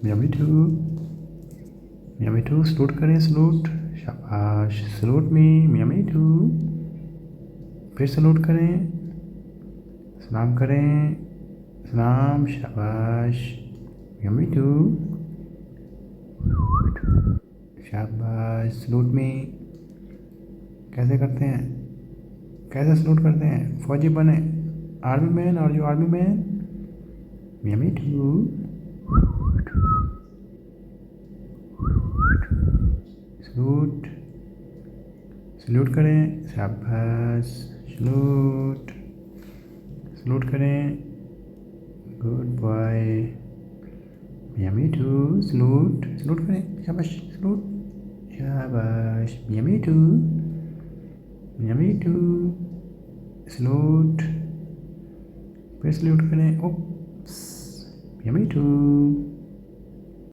Yummy too, yummy too. Salute करें, salute, शाबाश। Salute me, yummy too. फिर salute करें, सलाम करें, सलाम, शाबाश, यम्मी टू, शाबाश। Salute me. कैसे करते हैं, कैसे सलूट करते हैं? फौजी बने, आर्मी मैन, और you army man, yummy too. Salute, salute करें, शाबाश। सलूट, सलूट करें, good boy, yummy too. Salute, salute करें, शाबाश, सलूट, शाबाश, yummy too, yummy too. Salute, फिर सल्यूट करें, ओप्स, यम्मी टू।